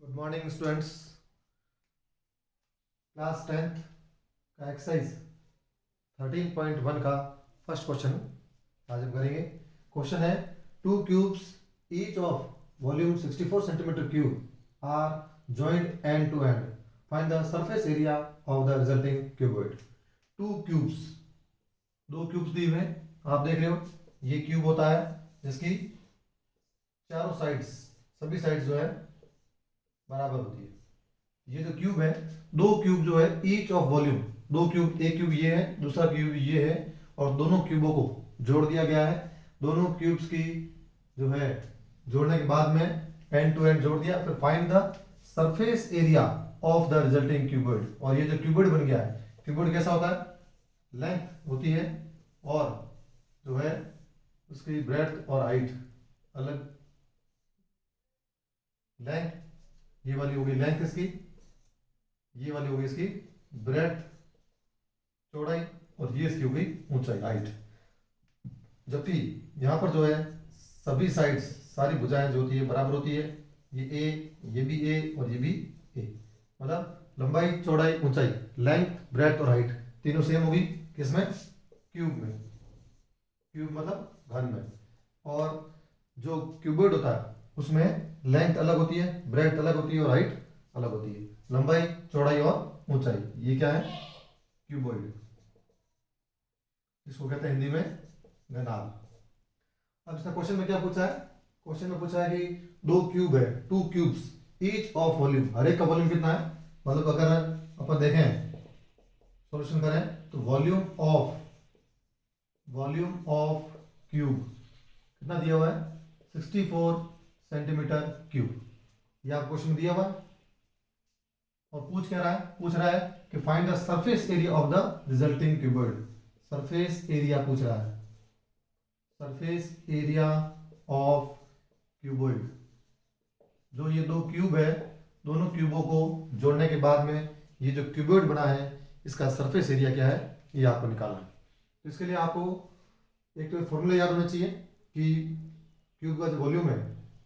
Good morning students. Class 10th का exercise 13.1 का first question आज हम करेंगे। क्वेश्चन है two cubes each of volume 64 centimetre cube are joint end to end, find the surface area of the resulting cuboid. Two cubes, दो cubes दिए हुए हैं, आप देख रहे हो ये क्यूब होता है जिसकी चारों साइड्स, सभी साइड्स जो है बराबर होती है। ये जो क्यूब है, दो क्यूब जो है ईच ऑफ वॉल्यूम, दो क्यूब, एक क्यूब ये है, दूसरा क्यूब ये है, और दोनों क्यूबों को जोड़ दिया गया है। दोनों क्यूब्स की जो है जोड़ने के बाद में एंड टू एंड जोड़ दिया, फिर find the surface area of the resulting cuboid. और ये जो क्यूबॉइड बन गया है, क्यूबॉइड कैसा होता है, लेंथ होती है और जो है उसकी ब्रेड्थ और हाइट अलग। लेंथ ये वाली होगी लेंथ इसकी, ये वाली होगी इसकी ब्रेड्थ चौड़ाई, और ये इसकी होगी ऊंचाई हाइट। जबकि यहाँ पर जो है सभी साइड्स, सारी भुजाएं जो होती है बराबर होती है। ये ए, ये भी ए और ये भी ए, मतलब लंबाई चौड़ाई ऊंचाई, लेंथ ब्रेड्थ और हाइट तीनों सेम होगी। किसमें, क्यूब में। क्यूब मतलब घन में। और जो क्यूबॉइड होता है उसमें लेंथ अलग होती है, ब्रेड्थ अलग होती है और हाइट अलग होती है, लंबाई चौड़ाई और ऊंचाई। ये क्या है, क्यूबॉइड, इसको कहते हैं हिंदी में घनाभ। अब इसका क्वेश्चन में क्या पूछा है, क्वेश्चन में पूछा है कि दो क्यूब है, two cubes each of volume, हर एक का वॉल्यूम कितना है, मतलब अगर अपन देखें सॉल्यूशन करें तो वॉल्यूम ऑफ क्यूब कितना दिया हुआ है, 64 सेंटीमीटर क्यूब। ये आप क्वेश्चन दिया हुआ है और पूछ रहा है कि find the surface area of the resulting cuboid. Surface area पूछ रहा है, सरफेस एरिया ऑफ क्यूबॉइड। जो ये दो क्यूब है, दोनों क्यूबों को जोड़ने के बाद में ये जो क्यूबॉइड बना है इसका सरफेस एरिया क्या है, ये आपको निकालना है। तो इसके लिए आपको एक तो फॉर्मूला याद होना चाहिए कि क्यूब का जो वॉल्यूम है,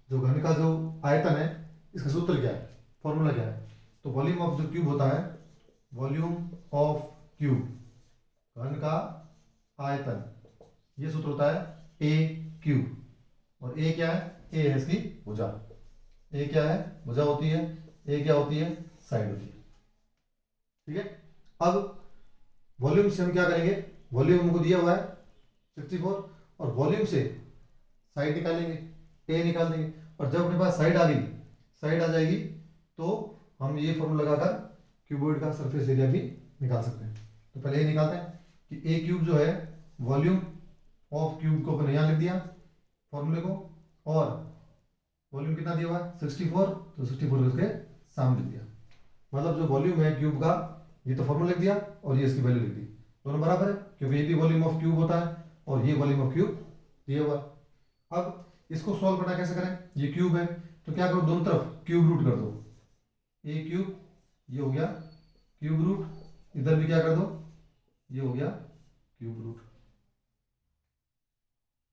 जो घन का जो आयतन है, इसका सूत्र क्या है, फॉर्मूला क्या है। तो वॉल्यूम ऑफ जो क्यूब होता है, वॉल्यूम ऑफ क्यूब, घन का आयतन, ये सूत्र होता है ए क्यूब। और ए क्या है, ए है इसकी भुजा। ए क्या है, भुजा होती है, ए क्या होती है, साइड होती है। ठीक है। अब वॉल्यूम से हम क्या करेंगे, वॉल्यूम हमको दिया हुआ है 64 और वॉल्यूम से साइड निकालेंगे, ए निकाल देंगे। और जब अपने पास साइड आ गई, साइड आ जाएगी, तो हम ये फॉर्मूला लगाकर क्यूबॉइड का सरफेस एरिया भी निकाल सकते हैं। तो पहले ये निकालते हैं कि ए क्यूब जो है, वॉल्यूम ऑफ क्यूब को अपन यहाँ लिख दिया फॉर्मूले को, और वॉल्यूम कितना दिया हुआ है 64, तो 64 इसके सामने लिख दिया। मतलब जो वॉल्यूम है क्यूब का, ये तो फॉर्मूला लिख दिया और ये इसकी वैल्यू लिख दी, दोनों बराबर है, क्योंकि ये भी वॉल्यूम ऑफ क्यूब होता है और ये वॉल्यूम ऑफ क्यूब दिया हुआ। अब इसको सॉल्व करना कैसे करें, ये क्यूब है तो क्या करो, दोनों तरफ क्यूब रूट कर दो। ए क्यूब ये हो गया क्यूब रूट, इधर भी क्या कर दो, ये हो गया क्यूब रूट।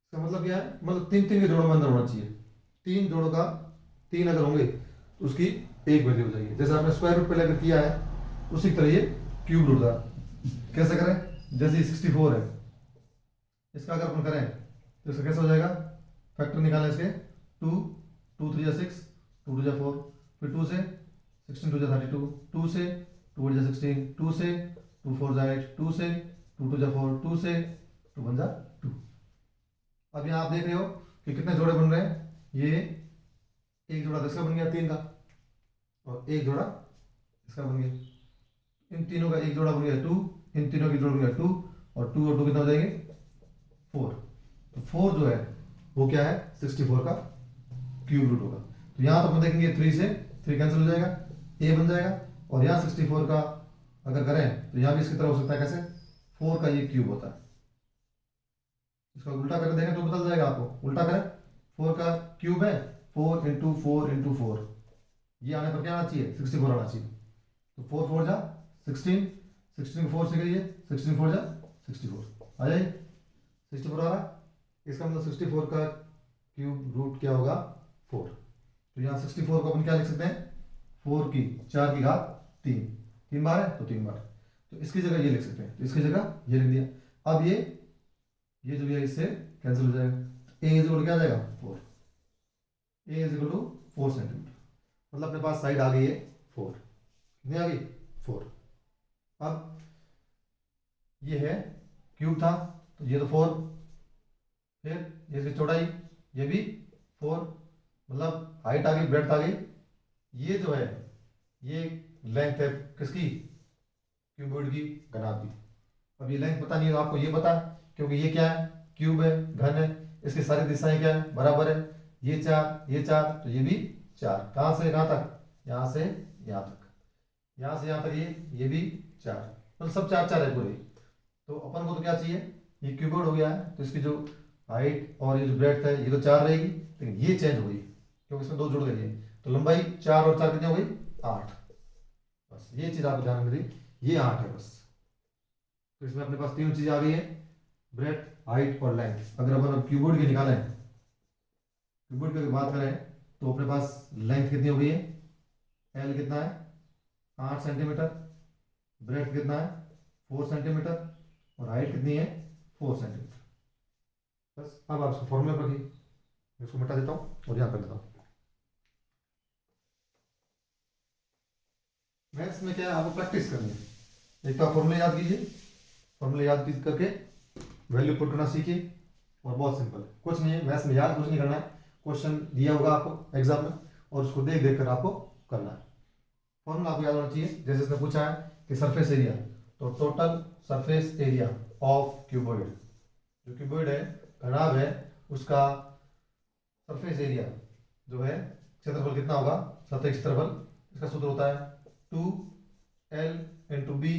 इसका मतलब क्या है, मतलब तीन तीन के जोड़ों में अंदर होना चाहिए। तीन जोड़ों का तीन अगर होंगे तो उसकी एक वैल्यू हो जाएगी। जैसे आपने स्क्वायर रूट पहले अगर किया है उसी तरह ये क्यूब रूट था। कैसे करें, जैसे 64 है, इसका अगर अपन करें तो इसका कैसे हो जाएगा, फैक्टर निकालें इसके, 2 2 3 6, 2 2 4, फिर 2 से 16 2 32, 2 से 2 8 16, 2 से 2 4 8, 2 से 2 2 4, 2 से 2 1 2। अब यहाँ आप देख रहे हो कि कितने जोड़े बन रहे हैं, ये एक जोड़ा इसका बन गया 3 का, और एक जोड़ा इसका बन गया, इन तीनों का एक जोड़ा बन गया 2, इन तीनों की जोड़ा बन गया 2, और 2 और 2 कितना हो जाएंगे 4। तो 4 जो है वो क्या है, 64 का क्यूब रूट होगा। तो यहाँ तो हम देखेंगे 3 से 3 कैंसिल हो जाएगा, ए बन जाएगा, और यहाँ 64 का अगर करें तो यहाँ भी इसकी तरह हो सकता है, कैसे, 4 का ये क्यूब होता है। इसका उल्टा करके देखें तो बदल जाएगा आपको, उल्टा करें, 4 का क्यूब है 4 इंटू 4 इंटू 4, ये आने पर क्या आना चाहिए, 64 आना चाहिए। तो 4 4 जा 16, 16 4 से करिए, 16 4 जा 64 आ जाइए, 64 आ रहा। इसका मतलब 64 का क्यूब रूट क्या होगा, 4। तो यहाँ 64 को अपन क्या लिख सकते हैं, 4 की 4 की घात 3, 3 बार है तो 3 बार, तो इसकी जगह ये लिख सकते हैं, तो इसकी जगह ये लिख दिया। अब ये जो भी है इससे कैंसिल हो जाएगा, ए इज इक्वल क्या आ जाएगा 4, ए इज इक्वल टू 4 सेंटीमीटर, मतलब अपने पास साइड आ गई है 4, कितनी आ गई 4। अब ये है क्यूब था तो ये तो 4, फिर ये इसकी चौड़ाई ये भी 4, मतलब हाइट आ गई ब्रेड्थ आ गई, ये जो है ये लेंथ है किसकी, क्यूबॉइड की, घनाभ की। अब ये लेंथ पता नहीं है तो आपको ये पता है क्योंकि ये क्या है क्यूब है, घन है, इसकी सारी दिशाएं क्या है बराबर है, ये 4 ये 4 तो ये भी 4, कहाँ से कहाँ तक, यहाँ से यहाँ तक, यहाँ से यहाँ तक ये भी 4, मतलब सब 4 4 है पूरे। तो अपन को तो क्या चाहिए, ये क्यूबॉइड हो गया है तो इसकी जो हाइट और ये जो ब्रेड्थ है ये तो 4 रहेगी, लेकिन ये चेंज हो गई क्योंकि इसमें 2 जुड़ गई है, तो लंबाई 4 और 4 कितनी हो गई 8, बस ये चीज आपको ध्यान में रखनी, ये 8 है बस। तो इसमें अपने पास तीन चीज आ गई है, ब्रेड्थ हाइट और लेंथ। अगर अपन क्यूबॉइड की निकालें, क्यूबॉइड की बात करें तो अपने पास लेंथ कितनी हो गई है, एल कितना है 8 सेंटीमीटर, ब्रेड्थ कितना है 4 सेंटीमीटर और हाइट कितनी है 4 सेंटीमीटर। बस अब आप इसको फॉर्मूला पर रखिए, इसको मिटा देता हूँ और यहाँ कर देता हूँ। मैथ्स में क्या है आपको प्रैक्टिस करनी है, एक तो आप फॉर्मूले याद कीजिए, फॉर्मूले याद करके वैल्यू पुट करना सीखिए, और बहुत सिंपल है, कुछ नहीं है मैथ्स में, याद कुछ नहीं करना है, क्वेश्चन दिया होगा आपको एग्जाम में और उसको देख देख कर आपको करना है। फॉर्मूला आपको याद होना चाहिए, जैसे इसने पूछा है कि सरफेस एरिया, तो total surface area of cuboid, जो क्यूबॉइड है घनाभ है उसका सरफेस एरिया जो है क्षेत्रफल कितना होगा, सतह क्षेत्रफल, इसका सूत्र होता है 2L into B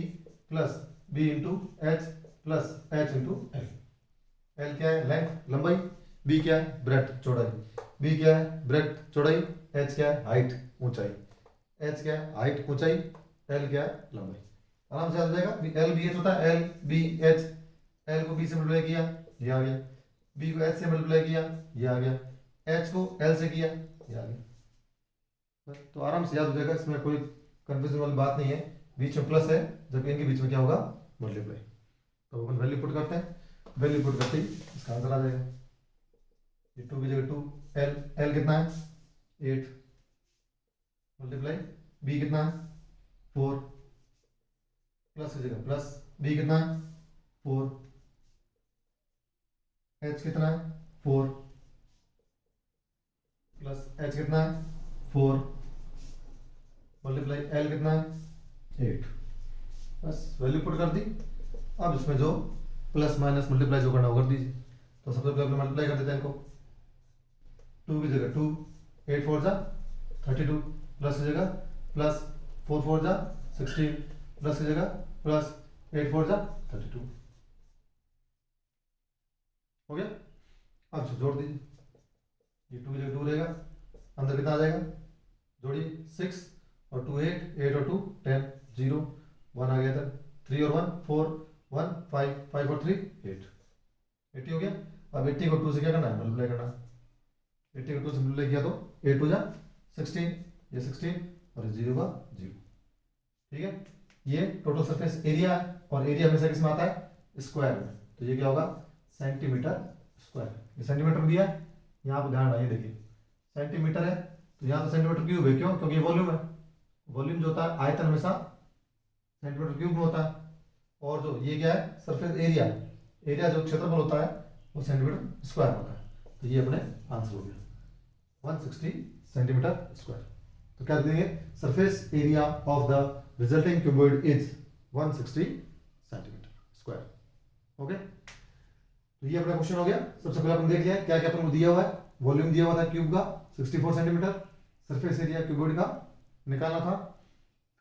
plus B into H plus H into L. L क्या है लेंथ लंबाई, बी क्या है ब्रेड्थ चौड़ाई, बी क्या है ब्रेड्थ चौड़ाई, एच क्या है हाइट ऊंचाई, एच क्या है हाइट ऊंचाई, एल क्या है लंबाई। आराम से आ जाएगा, एल बी एच होता है, एल बी एच, एल को बी से मल्टीप्लाई किया ये आ गया, बी को एच से मल्टीप्लाई किया ये आ गया, एच को एल से किया ये आ गया। तो आराम से याद हो जाएगा, इसमें कोई कंफ्यूजन वाली बात नहीं है, बीच में प्लस है जबकि इनके बीच में क्या होगा मल्टीप्लाई। तो अपन वैल्यू पुट करते हैं, वैल्यू पुट करते ही इसका आंसर आ जाएगा, ये 2 की जगह 2, एल एल कितना है 8 मल्टीप्लाई बी कितना है 4 प्लस की जगह प्लस, बी कितना है 4, एच कितना है 4 प्लस एच कितना है 4 मल्टीप्लाई एल कितना है 8, बस वैल्यू पुट कर दी। अब इसमें जो प्लस माइनस मल्टीप्लाई जो करना वो कर दीजिए, तो सबसे पहले मल्टीप्लाई कर देते हैं इनको, 2 की जगह 2, 8 4 जा 32 प्लस की जगह प्लस 4 4 जा 16 प्लस की जगह प्लस 8 4 जा 32, हो गया। अब इसे जोड़ दीजिए, ये 2 की जगह 2 रहेगा, अंदर कितना आ जाएगा जोड़िए 6 और 2 8, 8 और 2 10, 0 1 आ गया इधर, 3 और 1 4 1 5 5 और 3 8, 80 हो गया। अब 80 को 2 से क्या करना है मल्टीप्लाई करना है, 80 को 2 से मल्टीप्लाई किया तो 8 हो जा 16, ये 16 और 0 का 0, ठीक है। ये टोटल सरफेस एरिया है और एरिया हमेशा किसमें आता है स्क्वायर में, तो ये क्या होगा सेंटीमीटर स्क्वायर, ये सेंटीमीटर में दिया है, यहाँ पर ध्यान रखिए, देखिए सेंटीमीटर है तो यहाँ तो सेंटीमीटर क्यूब है, क्यों क्योंकि ये वॉल्यूम है, वॉल्यूम जो होता है आयतन हमेशा सेंटीमीटर क्यूब में होता है, और जो ये क्या है सरफेस एरिया, एरिया जो क्षेत्रफल होता है वो सेंटीमीटर स्क्वायर होता है, तो ये अपने आंसर हो गया 160 सेंटीमीटर स्क्वायर। तो क्या देंगे surface area of the resulting cuboid is 160 centimetre square, okay. तो ये अपना क्वेश्चन हो गया। सबसे पहले अपन देख लिया क्या क्या अपन को दिया हुआ है, वॉल्यूम दिया हुआ था क्यूब का 64 सेंटीमीटर, सरफेस एरिया क्यूबॉइड का निकालना था,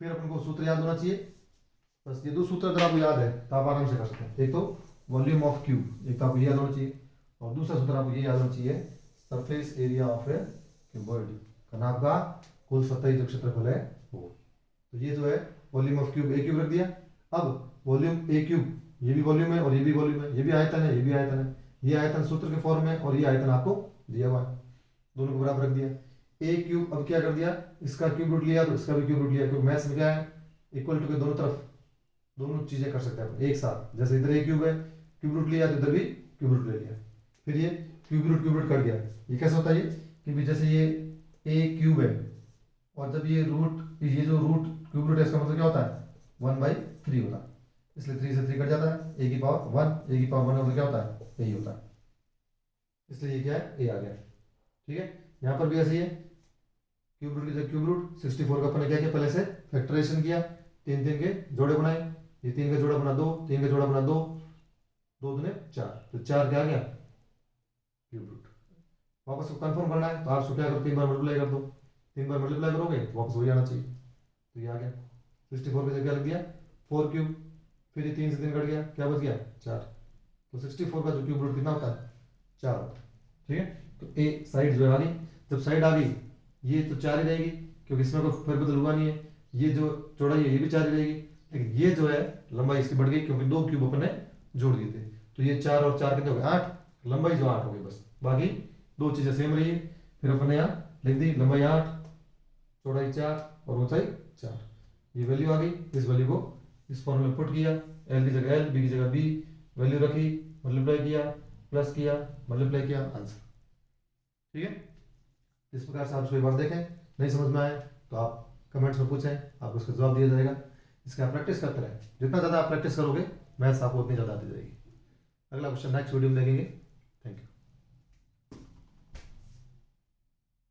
फिर अपन को सूत्र याद होना चाहिए, बस ये दो सूत्र अगर आपको याद है तो आप आराम से कर सकते हैं, एक तो वॉल्यूम ऑफ क्यूब, एक तो आपको याद होना चाहिए, और दूसरा सूत्र आपको ये याद होना चाहिए surface area of a cuboid, घनाभ का कुल सतही जो क्षेत्रफल है वो। तो ये जो है volume of cube, A cube रख दिया। अब वॉल्यूम ए क्यूब, ये भी वॉल्यूम है और ये भी वॉल्यूम है, ये भी आयतन है ये भी आयतन है, ये आयतन सूत्र के फॉर्म में और ये आयतन आपको दिया हुआ है, दोनों को बराबर रख दिया। ए क्यूब, अब क्या कर दिया, इसका क्यूब रूट लिया तो इसका भी क्यूब रूट लिया, क्योंकि मैथ्स में क्या है, इक्वल टू के दोनों तरफ दोनों चीजें कर सकते हैं अपन एक साथ। जैसे इधर ए क्यूब है, क्यूब रूट लिया तो इधर भी क्यूब रूट ले लिया, फिर ये क्यूब रूट कट गया। ये कैसे होता है ये, कि भी जैसे ये ए क्यूब है और जब ये रूट, ये जो रूट क्यूब रूट है इसका मतलब क्या होता है 1/3 होता है, इसलिए 3 से 3 कट जाता है, ए की पावर 1, ए की पावर 1 मतलब क्या होता है यही होता है, इसलिए ये क्या है ए आ गया। ठीक है, यहाँ पर भी ऐसे ही है, क्यूब रूट की जगह क्यूब रूट, 64 का अपन ने क्या किया पहले से फैक्टराइजेशन किया, 3 3 के जोड़े बनाए, ये 3 का जोड़ा बना 2, 3 का जोड़ा बना 2, 2 दूने 4, तो 4 क्या आ गया क्यूब रूट। वापस को कंफर्म करना है तो आप उसको क्या करो 3 बार मल्टीप्लाई कर दो, 3 बार मल्टीप्लाई करोगे तो वापस वही आना चाहिए, तो ये आ गया 64 की जगह लग गया 4 क्यूब, फिर ये 3 से 3 कट गया, क्या बच गया 4, तो 64 का जो क्यूब रूट कितना होता है 4 होता है। ठीक है, तो ए साइड जो है आ गई, जब साइड आ गई ये तो 4 ही रहेगी क्योंकि इसमें कोई फेरबदल हुआ नहीं है, ये जो चौड़ाई है ये भी 4 ही रहेगी, लेकिन ये जो है लंबाई इसकी बढ़ गई क्योंकि 2 क्यूब अपन ने जोड़ दिए थे, तो ये 4 और 4 कितने हो गए 8, लंबाई जो 8 हो गई बस, बाकी दो चीजें सेम रही। फिर अपन ने यहाँ लिख दी लंबाई 8, चौड़ाई 4 और ऊंचाई 4, ये वैल्यू आ गई, इस वैल्यू को इस फॉर्मूले में पुट किया, एल की जगह एल, बी की जगह बी, वैल्यू रखी, मल्टीप्लाई किया, प्लस किया, मल्टीप्लाई किया, आंसर। ठीक है, इस प्रकार से आप इसको एक बार देखें, नहीं समझ में आए तो आप कमेंट्स में पूछें, आपको उसका जवाब दिया जाएगा। इसका प्रैक्टिस करते रहें, जितना ज़्यादा आप प्रैक्टिस करोगे मैथ्स आपको उतनी ज़्यादा आती जाएगी। अगला क्वेश्चन नेक्स्ट वीडियो में देखेंगे।